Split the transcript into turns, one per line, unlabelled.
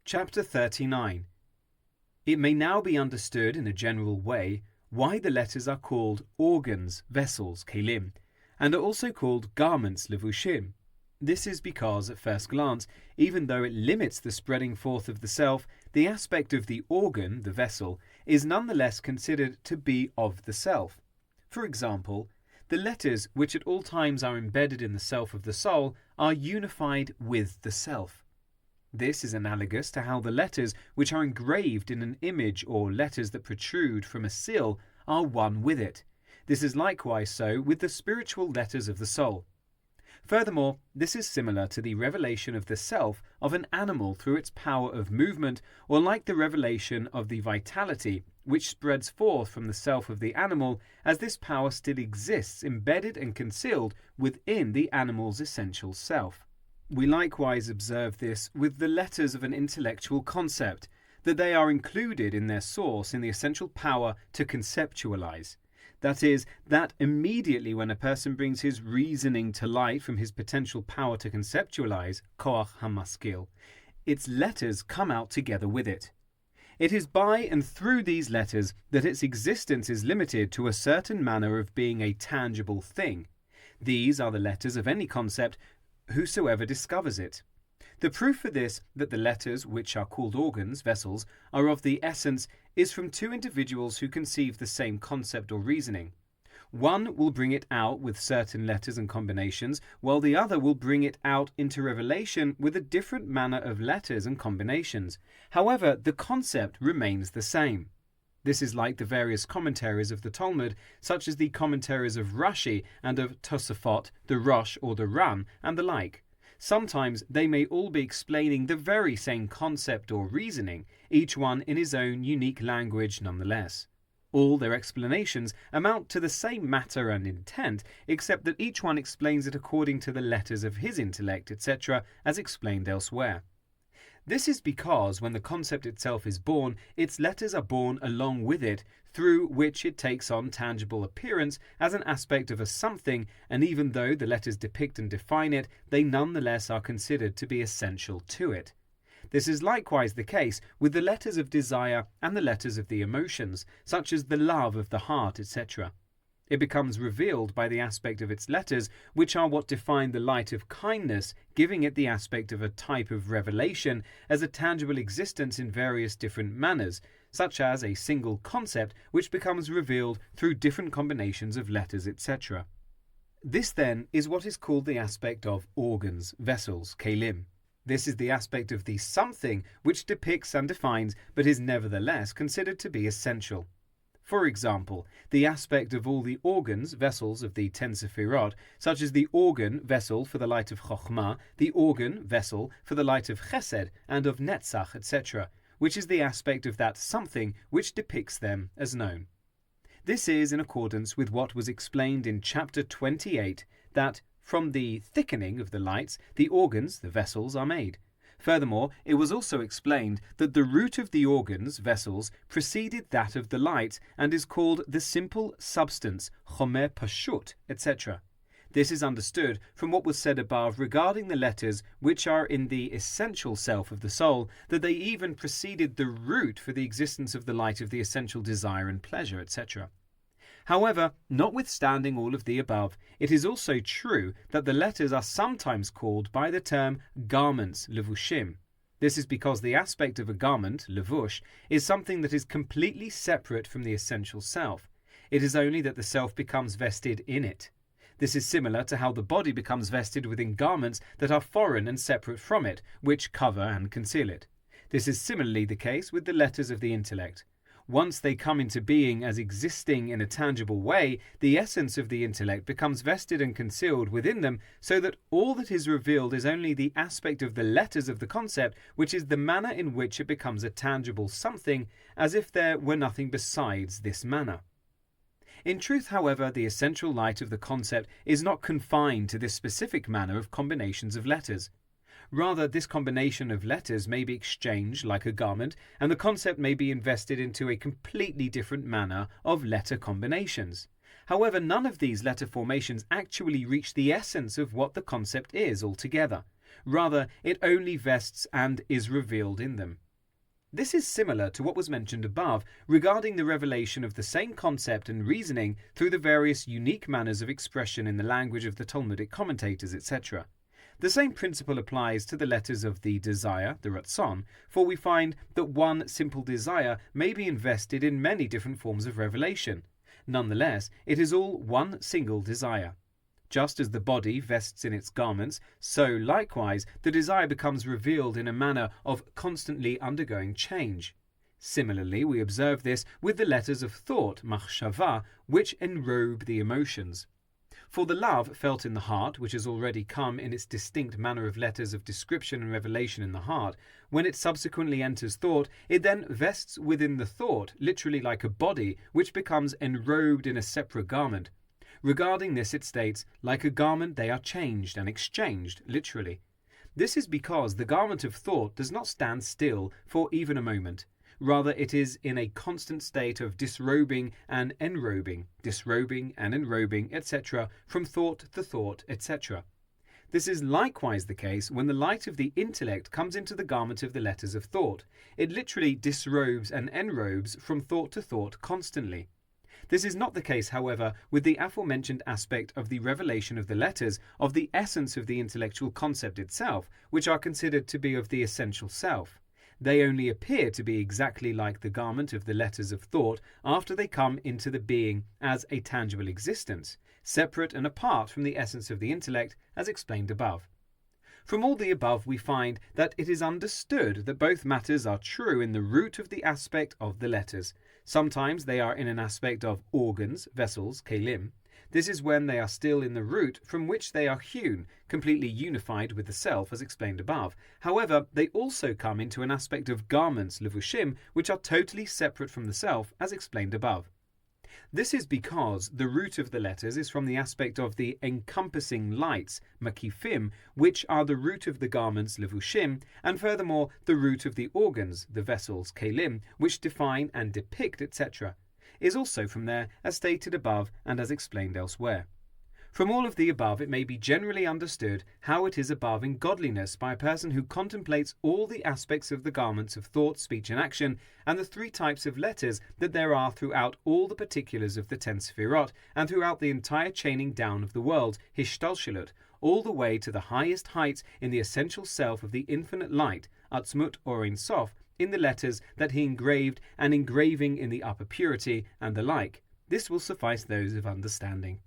Chapter 39. It may now be understood in a general way why the letters are called organs, vessels, kelim, and are also called garments, levushim. This is because, at first glance, even though it limits the spreading forth of the self, the aspect of the organ, the vessel, is nonetheless considered to be of the self. For example, the letters which at all times are embedded in the self of the soul are unified with the self. This is analogous to how the letters which are engraved in an image or letters that protrude from a seal are one with it. This is likewise so with the spiritual letters of the soul. Furthermore, this is similar to the revelation of the self of an animal through its power of movement, or like the revelation of the vitality which spreads forth from the self of the animal, as this power still exists embedded and concealed within the animal's essential self. We likewise observe this with the letters of an intellectual concept, that they are included in their source in the essential power to conceptualize. That is, that immediately when a person brings his reasoning to light from his potential power to conceptualize, koach hamaskil, its letters come out together with it. It is by and through these letters that its existence is limited to a certain manner of being a tangible thing. These are the letters of any concept, whosoever discovers it. The proof for this, that the letters, which are called organs, vessels, are of the essence, is from two individuals who conceive the same concept or reasoning. One will bring it out with certain letters and combinations, while the other will bring it out into revelation with a different manner of letters and combinations. However, the concept remains the same. This is like the various commentaries of the Talmud, such as the commentaries of Rashi and of Tosafot, the Rosh or the Ran, and the like. Sometimes they may all be explaining the very same concept or reasoning, each one in his own unique language nonetheless. All their explanations amount to the same matter and intent, except that each one explains it according to the letters of his intellect, etc., as explained elsewhere. This is because when the concept itself is born, its letters are born along with it, through which it takes on tangible appearance as an aspect of a something, and even though the letters depict and define it, they nonetheless are considered to be essential to it. This is likewise the case with the letters of desire and the letters of the emotions, such as the love of the heart, etc. It becomes revealed by the aspect of its letters, which are what define the light of kindness, giving it the aspect of a type of revelation as a tangible existence in various different manners, such as a single concept which becomes revealed through different combinations of letters, etc. This then is what is called the aspect of organs, vessels, kelim. This is the aspect of the something which depicts and defines, but is nevertheless considered to be essential. For example, the aspect of all the organs, vessels of the 10 Sefirot, such as the organ, vessel for the light of Chokhmah, the organ, vessel for the light of Chesed and of Netzach, etc., which is the aspect of that something which depicts them as known. This is in accordance with what was explained in chapter 28, that from the thickening of the lights, the organs, the vessels, are made. Furthermore, it was also explained that the root of the organs, vessels, preceded that of the light and is called the simple substance, chomer pashut, etc. This is understood from what was said above regarding the letters which are in the essential self of the soul, that they even preceded the root for the existence of the light of the essential desire and pleasure, etc. However, notwithstanding all of the above, it is also true that the letters are sometimes called by the term garments, levushim. This is because the aspect of a garment, levush, is something that is completely separate from the essential self. It is only that the self becomes vested in it. This is similar to how the body becomes vested within garments that are foreign and separate from it, which cover and conceal it. This is similarly the case with the letters of the intellect. Once they come into being as existing in a tangible way, the essence of the intellect becomes vested and concealed within them, so that all that is revealed is only the aspect of the letters of the concept, which is the manner in which it becomes a tangible something, as if there were nothing besides this manner. In truth, however, the essential light of the concept is not confined to this specific manner of combinations of letters. Rather, this combination of letters may be exchanged like a garment, and the concept may be invested into a completely different manner of letter combinations. However, none of these letter formations actually reach the essence of what the concept is altogether. Rather, it only vests and is revealed in them. This is similar to what was mentioned above regarding the revelation of the same concept and reasoning through the various unique manners of expression in the language of the Talmudic commentators, etc. The same principle applies to the letters of the desire, the ratzon, for we find that one simple desire may be invested in many different forms of revelation. Nonetheless, it is all one single desire. Just as the body vests in its garments, so likewise the desire becomes revealed in a manner of constantly undergoing change. Similarly, we observe this with the letters of thought, machshava, which enrobe the emotions. For the love felt in the heart, which has already come in its distinct manner of letters of description and revelation in the heart, when it subsequently enters thought, it then vests within the thought, literally like a body, which becomes enrobed in a separate garment. Regarding this, it states, like a garment they are changed and exchanged, literally. This is because the garment of thought does not stand still for even a moment. Rather, it is in a constant state of disrobing and enrobing, etc., from thought to thought, etc. This is likewise the case when the light of the intellect comes into the garment of the letters of thought. It literally disrobes and enrobes from thought to thought constantly. This is not the case, however, with the aforementioned aspect of the revelation of the letters of the essence of the intellectual concept itself, which are considered to be of the essential self. They only appear to be exactly like the garment of the letters of thought after they come into the being as a tangible existence, separate and apart from the essence of the intellect, as explained above. From all the above we find that it is understood that both matters are true in the root of the aspect of the letters. Sometimes they are in an aspect of organs, vessels, kelim. This is when they are still in the root from which they are hewn, completely unified with the self, as explained above. However, they also come into an aspect of garments, levushim, which are totally separate from the self, as explained above. This is because the root of the letters is from the aspect of the encompassing lights, makifim, which are the root of the garments, levushim, and furthermore the root of the organs, the vessels, kelim, which define and depict, etc., is also from there, as stated above and as explained elsewhere. From all of the above, it may be generally understood how it is above in godliness by a person who contemplates all the aspects of the garments of thought, speech, and action, and the three types of letters that there are throughout all the particulars of the 10 Sefirot, and throughout the entire chaining down of the world, Hishtalshelut, all the way to the highest heights in the essential self of the infinite light, Atzmut or Ein Sof, in the letters that he engraved and engraving in the upper purity, and the like. This will suffice those of understanding.